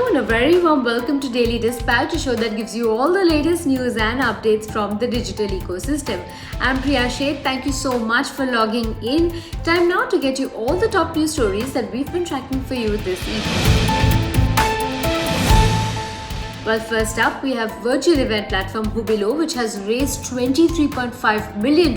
and a very warm welcome to Daily Dispatch, a show that gives you all the latest news and updates from the digital ecosystem. I'm Priya Sheth. Thank you so much for logging in. Time now to get you all the top news stories that we've been tracking for you this evening. Well, first up, we have virtual event platform Hubilo, which has raised $23.5 million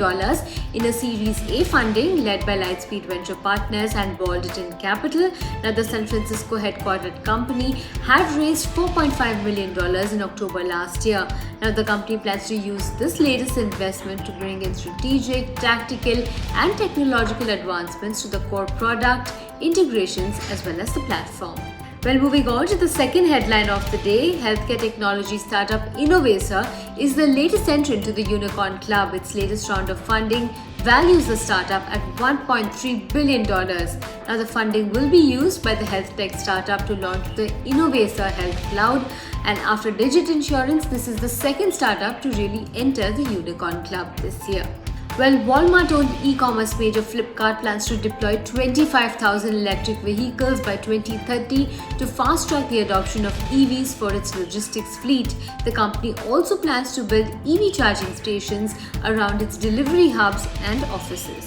in a Series A funding led by Lightspeed Venture Partners and Boredom Capital. Now, the San Francisco headquartered company had raised $4.5 million in October last year. Now, the company plans to use this latest investment to bring in strategic, tactical, and technological advancements to the core product, integrations, as well as the platform. Well, moving on to the second headline of the day, healthcare technology startup Innovating is the latest entrant to the Unicorn Club. Its latest round of funding values the startup at $1.3 billion. Now, the funding will be used by the health tech startup to launch the Innovating Health Cloud. And after Digit Insurance, this is the second startup to really enter the Unicorn Club this year. Well, Walmart-owned e-commerce major Flipkart plans to deploy 25,000 electric vehicles by 2030 to fast-track the adoption of EVs for its logistics fleet. The company also plans to build EV charging stations around its delivery hubs and offices.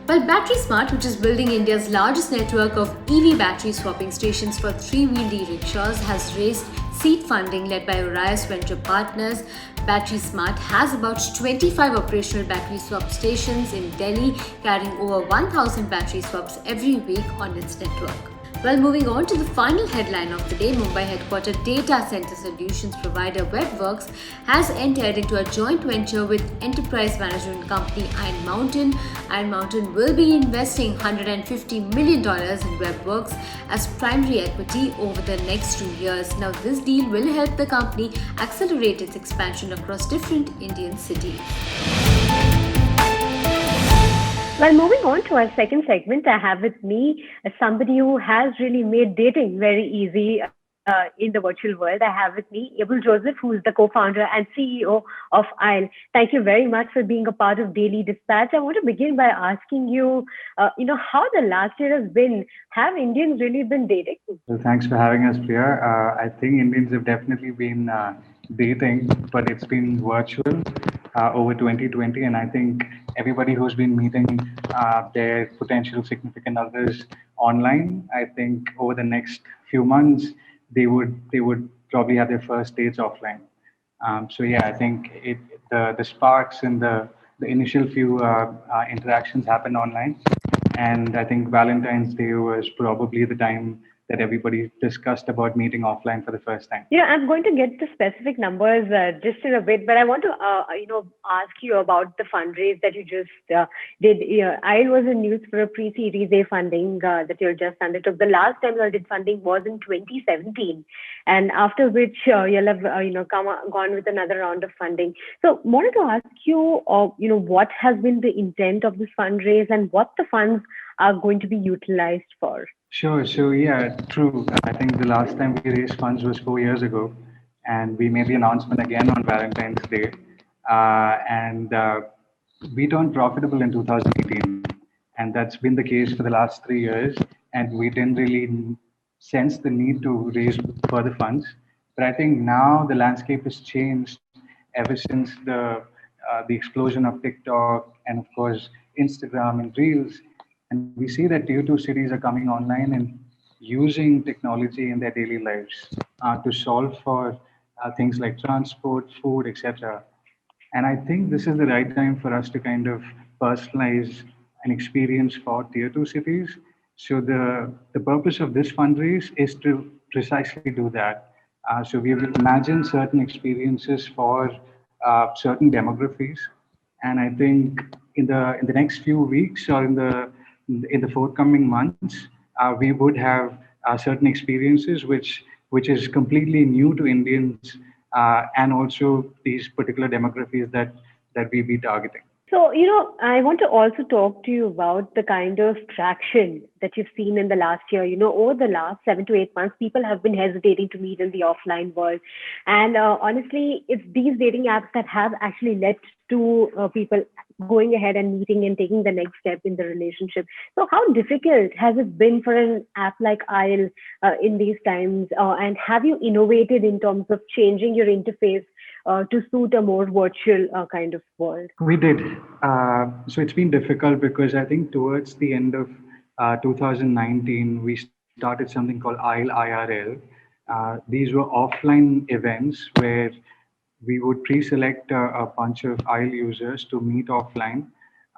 Well, Battery Smart, which is building India's largest network of EV battery swapping stations for three-wheeled e-rickshaws, has raised seed funding led by Orias Venture Partners. Battery Smart has about 25 operational battery swap stations in Delhi, carrying over 1,000 battery swaps every week on its network. Well, moving on to the final headline of the day, Mumbai-headquartered data center solutions provider Webworks has entered into a joint venture with enterprise management company Iron Mountain. Iron Mountain will be investing $150 million in Webworks as primary equity over the next 2 years. Now, this deal will help the company accelerate its expansion across different Indian cities. Well, moving on to our second segment, I have with me somebody who has really made dating very easy in the virtual world. I have with me Abul Joseph, who is the co-founder and CEO of Isle. Thank you very much for being a part of Daily Dispatch. I want to begin by asking you, how the last year has been. Have Indians really been dating? Well, thanks for having us, Priya. I think Indians have definitely been dating, but it's been virtual over 2020, and I think everybody who's been meeting their potential significant others online, I think over the next few months they would probably have their first dates offline. So yeah, I think the sparks and the initial few interactions happened online, and I think Valentine's Day was probably the time that everybody discussed about meeting offline for the first time. I'm going to get the specific numbers just in a bit, but I want to, ask you about the fundraise that you just did. I was in news for a pre-Series A funding that you just undertook. The last time you did funding was in 2017, and after which you'll have, gone with another round of funding. So, wanted to ask you, what has been the intent of this fundraise and what the funds are going to be utilized for? Sure. So yeah, true. I think the last time we raised funds was 4 years ago, and we made the announcement again on Valentine's Day. And we turned profitable in 2018, and that's been the case for the last 3 years. And we didn't really sense the need to raise further funds. But I think now the landscape has changed ever since the explosion of TikTok and of course Instagram and Reels. And we see that tier 2 cities are coming online and using technology in their daily lives to solve for things like transport, food, etc. And I think this is the right time for us to kind of personalize an experience for tier 2 cities. So the purpose of this fundraise is to precisely do that. So we have imagined certain experiences for certain demographies. And I think in the next few weeks or in the forthcoming months, we would have certain experiences which is completely new to Indians and also these particular demographies that we be targeting. So, I want to also talk to you about the kind of traction that you've seen in the last year. Over the last 7 to 8 months, people have been hesitating to meet in the offline world. And honestly, it's these dating apps that have actually led to people going ahead and meeting and taking the next step in the relationship. So, how difficult has it been for an app like IEL in these times? And have you innovated in terms of changing your interface to suit a more virtual kind of world? We did. So it's been difficult because I think towards the end of 2019, we started something called IEL. These were offline events where we would pre-select a bunch of IEL users to meet offline.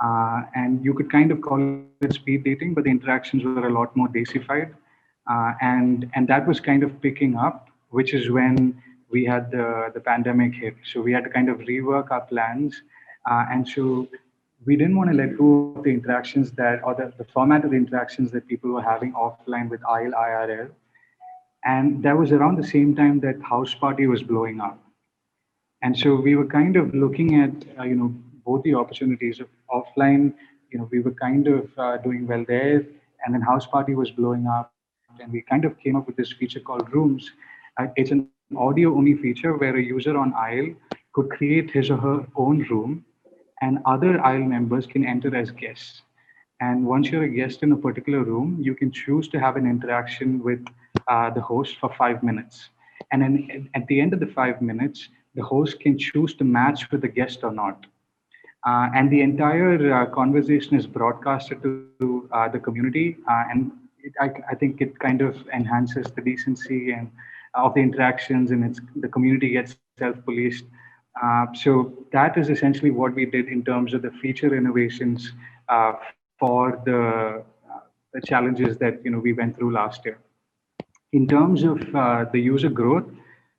And you could kind of call it speed dating, but the interactions were a lot more dacified. And that was kind of picking up, which is when we had the pandemic hit. So we had to kind of rework our plans. And so we didn't want to let go of the interactions that, or the format of the interactions that people were having offline with IEL. And that was around the same time that House Party was blowing up. And so we were kind of looking at, both the opportunities of offline. We were kind of doing well there, and then House Party was blowing up, and we kind of came up with this feature called Rooms. It's an audio-only feature where a user on IEL could create his or her own room, and other IEL members can enter as guests. And once you're a guest in a particular room, you can choose to have an interaction with the host for 5 minutes. And then at the end of the 5 minutes, the host can choose to match with the guest or not. And the entire conversation is broadcasted to the community. And I think it kind of enhances the decency and of the interactions, and the community gets self-policed. So that is essentially what we did in terms of the feature innovations for the challenges that we went through last year. In terms of the user growth,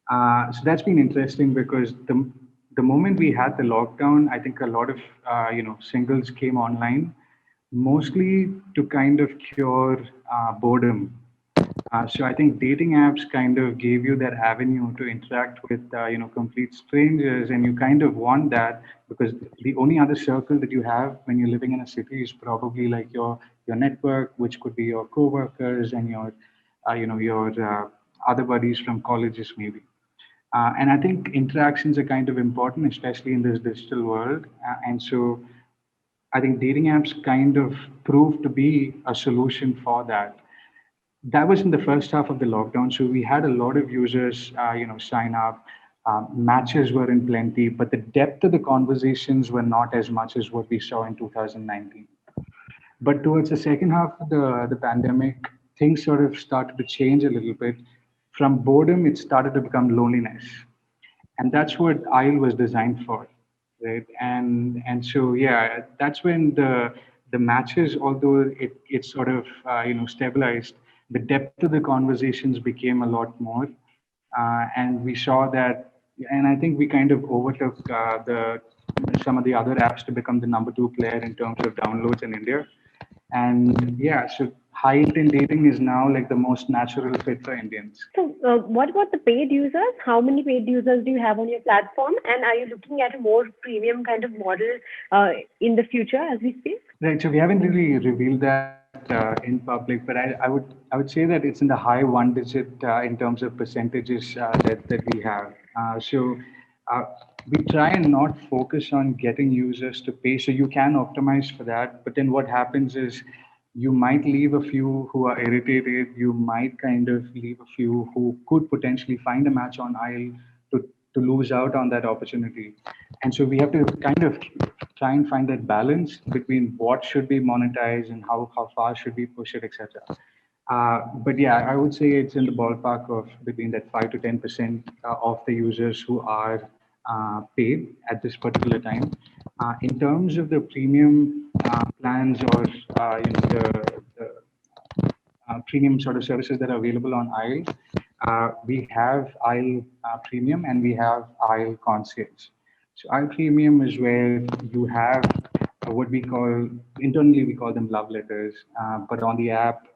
so that's been interesting because the moment we had the lockdown, I think a lot of singles came online, mostly to kind of cure boredom. So I think dating apps kind of gave you that avenue to interact with complete strangers, and you kind of want that because the only other circle that you have when you're living in a city is probably like your network, which could be your coworkers and your other buddies from colleges maybe. And I think interactions are kind of important, especially in this digital world. And so I think dating apps kind of proved to be a solution for that. That was in the first half of the lockdown, so we had a lot of users sign up. Matches were in plenty, but the depth of the conversations were not as much as what we saw in 2019. But towards the second half of the pandemic, things sort of started to change a little bit. From boredom, it started to become loneliness. And that's what IEL was designed for, right? And so yeah, that's when the matches, although it sort of stabilized, the depth of the conversations became a lot more, and we saw that, and I think we kind of overtook the some of the other apps to become the number two player in terms of downloads in India. And yeah, so high intent dating is now like the most natural fit for Indians. So, what about the paid users? How many paid users do you have on your platform? And are you looking at a more premium kind of model in the future as we speak? Right. So we haven't really revealed that in public, but I would say that it's in the high one digit in terms of percentages that we have. So we try and not focus on getting users to pay. So you can optimize for that, but then what happens is you might leave a few who are irritated. You might kind of leave a few who could potentially find a match on IEL to lose out on that opportunity. And so we have to kind of try and find that balance between what should be monetized and how far should we push it, etc. But yeah, I would say it's in the ballpark of between that 5 to 10% of the users who are paid at this particular time. In terms of the premium plans or the premium sort of services that are available on IEL, we have IEL Premium and we have IEL Concierge. So IEL Premium is where you have what we call, internally we call them love letters, but on the app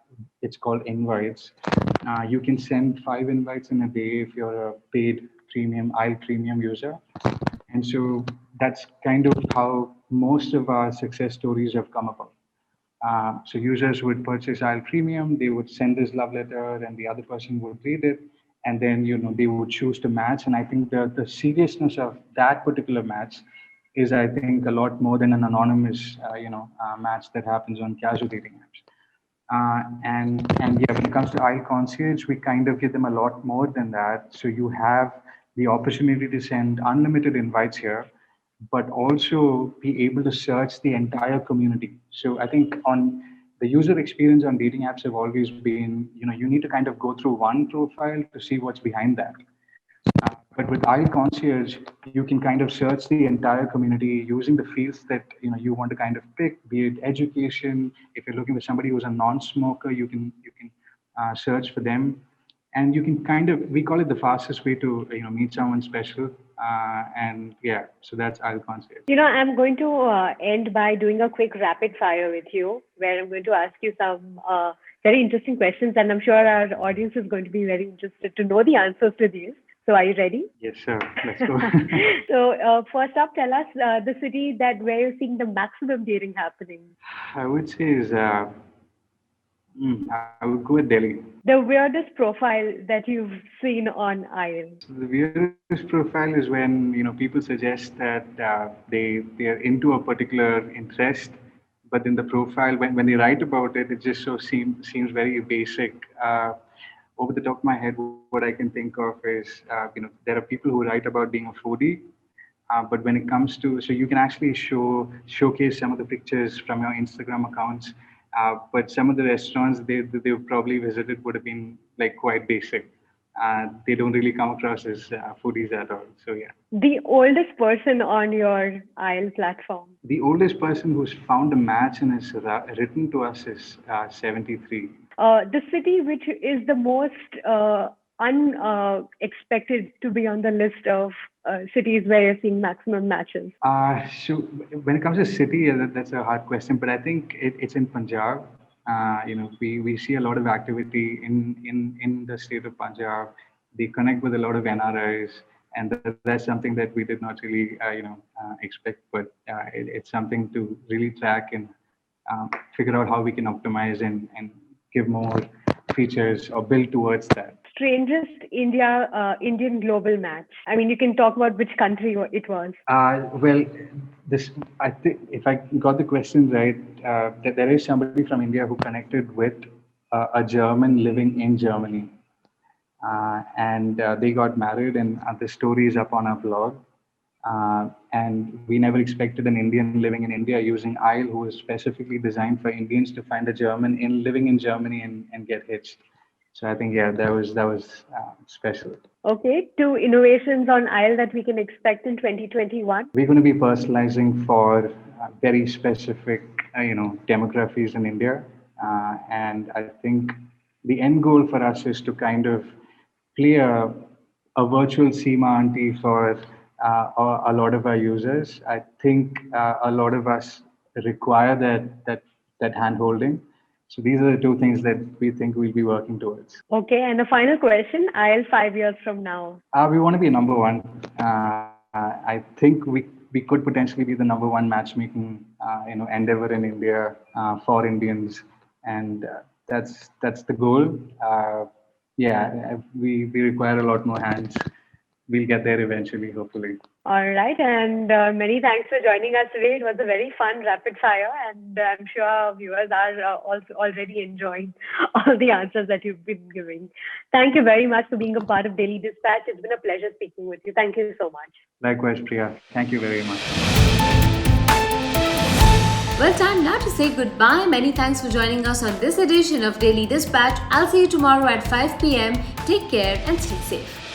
it's called invites. You can send 5 invites in a day if you're a paid premium IEL Premium user. And so that's kind of how most of our success stories have come about. So users would purchase IEL Premium, they would send this love letter, and the other person would read it, and then they would choose to match. And I think the seriousness of that particular match is, I think, a lot more than an anonymous match that happens on casual dating apps. And yeah, when it comes to IEL Concierge, we kind of give them a lot more than that. So you have the opportunity to send unlimited invites here, but also be able to search the entire community. So I think on the user experience on dating apps have always been, you need to kind of go through one profile to see what's behind that. But with iConcierge, you can kind of search the entire community using the fields that you want to kind of pick, be it education. If you're looking for somebody who's a non-smoker, you can search for them, and you can kind of, we call it the fastest way to meet someone special. And yeah, so that's iConcierge. I'm going to end by doing a quick rapid fire with you, where I'm going to ask you some very interesting questions, and I'm sure our audience is going to be very interested to know the answers to these. So are you ready? Yes, sir. Let's go. So first up, tell us the city where you're seeing the maximum dating happening. I would say is, I would go with Delhi. The weirdest profile that you've seen on IEL. So the weirdest profile is when people suggest that they are into a particular interest, but in the profile when they write about it, it just seems very basic. Over the top of my head, what I can think of is, there are people who write about being a foodie, but when it comes to, so you can actually showcase some of the pictures from your Instagram accounts, but some of the restaurants they've probably visited would have been like quite basic. They don't really come across as foodies at all. So yeah. The oldest person on your IEL platform. The oldest person who's found a match and has written to us is 73. The city which is the most unexpected to be on the list of cities where you're seeing maximum matches? So when it comes to city, that's a hard question, but I think it's in Punjab. We see a lot of activity in the state of Punjab. They connect with a lot of NRIs, and that's something that we did not really expect, but it's something to really track and figure out how we can optimize and give more features or build towards that. Strangest Indian global match. I mean, you can talk about which country it was. Well, I think if I got the question right, that there is somebody from India who connected with a German living in Germany, and they got married, and the story is up on our blog. And we never expected an Indian living in India using IEL, who was specifically designed for Indians, to find a German living in Germany and get hitched. So I think, yeah, that was special. Okay, 2 innovations on IEL that we can expect in 2021. We're going to be personalizing for very specific, demographies in India. And I think the end goal for us is to kind of play a virtual Seema auntie for a lot of our users. I think a lot of us require that hand holding. So these are the 2 things that we think we'll be working towards. Okay, and the final question, IEL 5 years from now. We want to be number 1. I think we could potentially be the number 1 matchmaking endeavor in India for Indians, and that's the goal. We require a lot more hands. We'll get there eventually, hopefully. All right. And many thanks for joining us today. It was a very fun rapid fire, and I'm sure our viewers are also already enjoying all the answers that you've been giving. Thank you very much for being a part of Daily Dispatch. It's been a pleasure speaking with you. Thank you so much. Likewise, Priya. Thank you very much. Well, time now to say goodbye. Many thanks for joining us on this edition of Daily Dispatch. I'll see you tomorrow at 5 p.m. Take care and stay safe.